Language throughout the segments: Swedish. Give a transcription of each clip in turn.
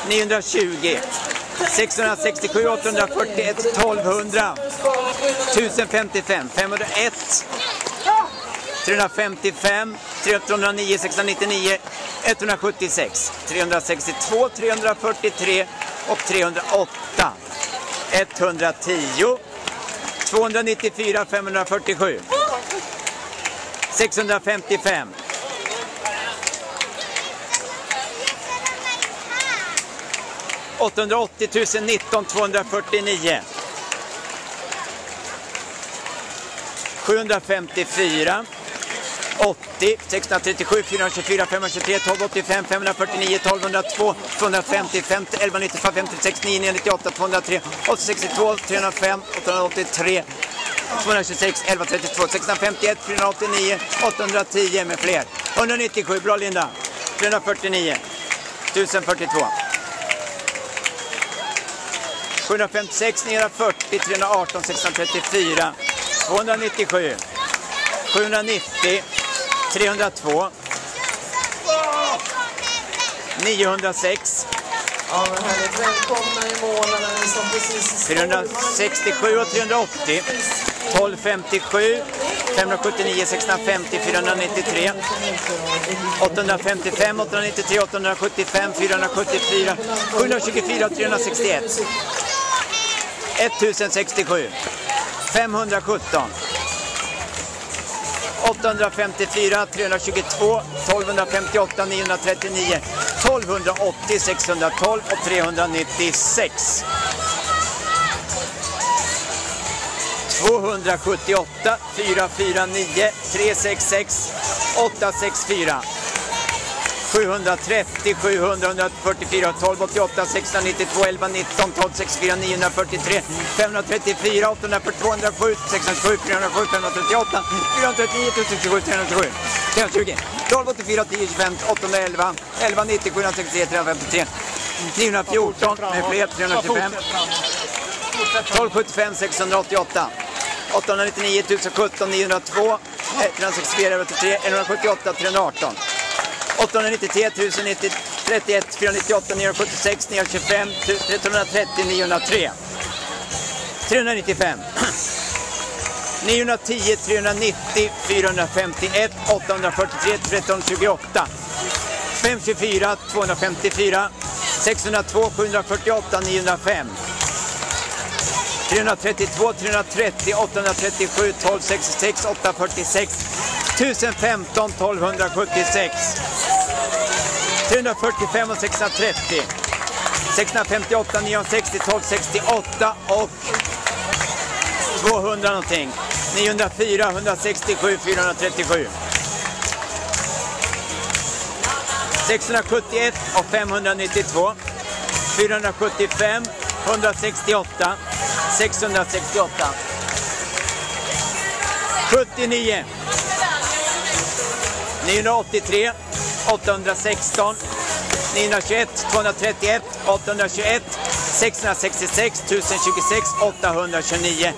920, 667, 841, 1200, 1055, 501, 355, 309, 699, 176, 362, 343 och 308, 110, 294, 547, 655, 880 019, 249, 754, 80, 637, 424, 523, 1285, 549, 1202, 250, 50, 1195, 56, 998, 203, 862, 305, 883, 226, 1132, 651, 489, 810 med fler. 197, bra Linda. 349, 1042. 756, 940, 318, 634, 297, 790, 302, 906, ja, men härligt. Välkomna i månaden som precis 467 och 380, 1257, 579, 650, 493, 855, 893, 875, 474, 724 och 361, 1067, 517, 854, 322, 1258, 939, 1280, 612 och 396. 278, 449, 366, 864. 730, 700, 144, 1288, 692, 1119, 1264, 943, 534, 842, 107, 607, 407, 538, 439, 1027, 327, 320, 1284, 10, 25, 811, 1190, 763, 353, 914, med fler, 325, 1275, 688, 899, 1017, 902, 364, 83, 178, 318. 893, 1090, 31, 498, 976, 925, 330, 903. 395. 910, 390, 451, 843, 1328. 524, 254, 602, 748, 905. 332, 330, 837, 1266, 846, 1015, 1276. 345 och 630, 658, 960, 1268 och 200 någonting. 904, 167, 437. 671 och 592, 475, 168, 668. 79, 983, 816, 921, 231, 821, 666, 1026, 829,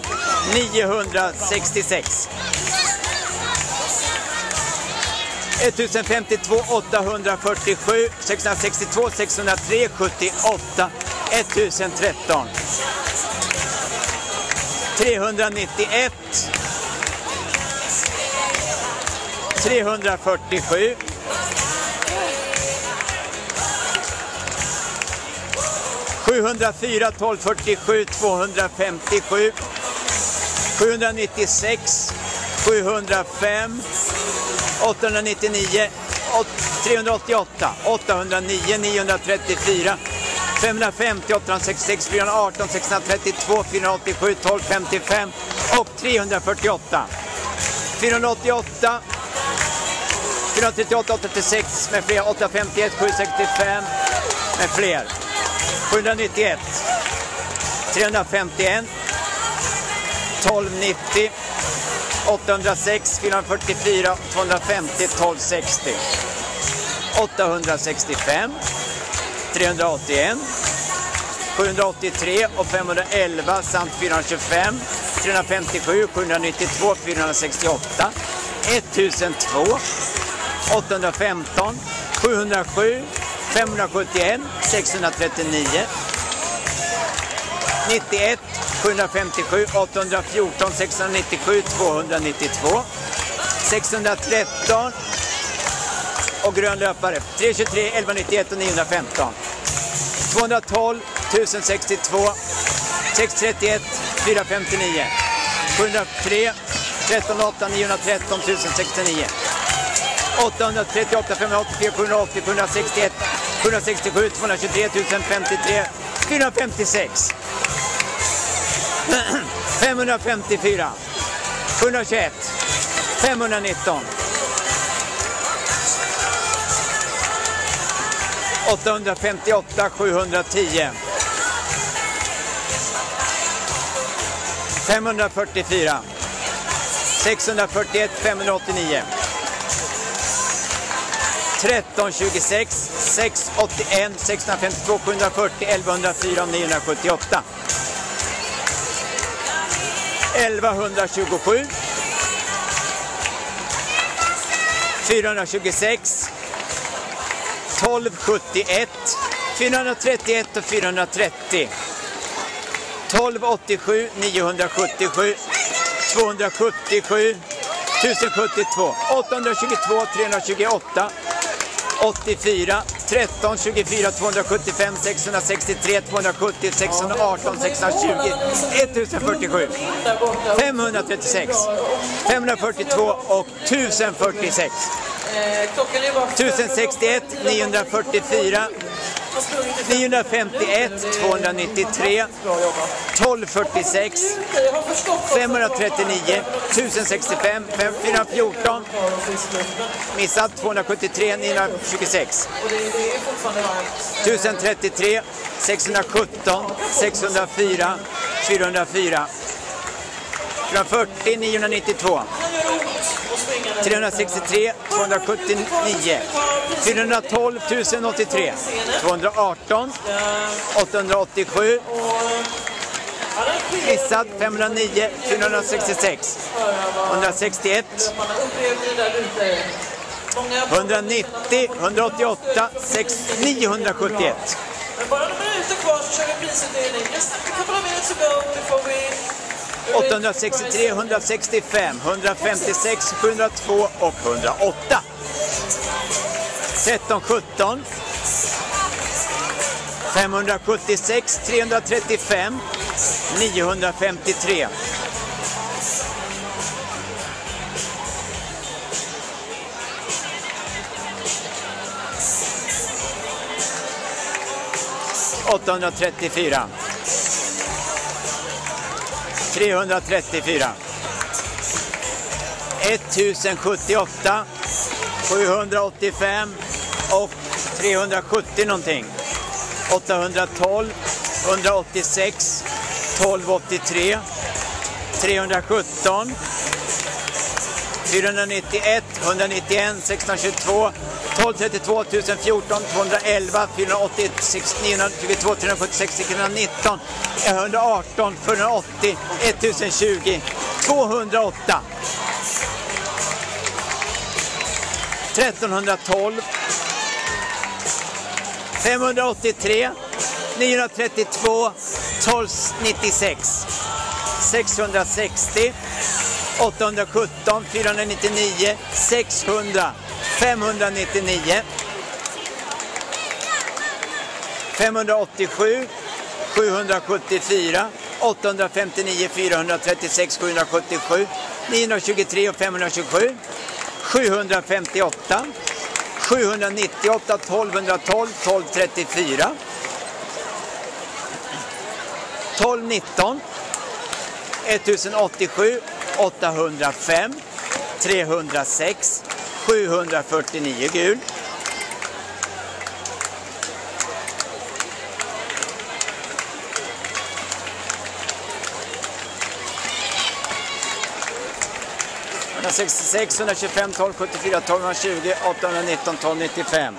966. 1052, 847, 662, 603, 78, 1013. 391, 347, 704, 1247, 257, 796, 705, 899, 388, 809, 934, 550, 866, 418, 632, 487, 1255 och 348. 488, 438, 836 med fler, 851, 765 med fler. 791, 351, 1290, 806, 444, 250, 1260. 865, 381, 783 och 511 samt 425, 357, 792, 468, 1002, 815, 707, 571 639, 91 757, 814 697, 292, 613 och grön löpare 323 1191 och 915, 212 1062, 631 459, 703 138 913 1069, 838 584 780 761 767 223 053 456, 554 721 519, 858 710, 544 641 589, 1326 681 652 740 1104 978, 1127 426 1271 431 och 430, 1287 977 277 1072, 822 328 84 13 24 275 663 270 618 620 1047, 536 542 och 1046, 1061 944 951 293 1246 539 1065 414 missat 273 926 1033 617 604 404 440 992 363 279 412 1083 218 887 missad 509 466 161 190 188 971. Bara några minuter kvar så kör vi prisutdelning. Just a couple of minutes to go before we 863, 165, 156, 702 och 108. 1317 576, 335 953. 834 334 1078 785 och 370 någonting. 812 186 1283 317 491 191 622 1232 1014 211 486 922 376 619 118 480 1020 208 1312 583 932 1296 660 817 499 600 599 587 774 859 436 777 923 och 527 758 798 1212 1234 1219 1087 805 306 749 gul. $166 125 1274 1220 819 1295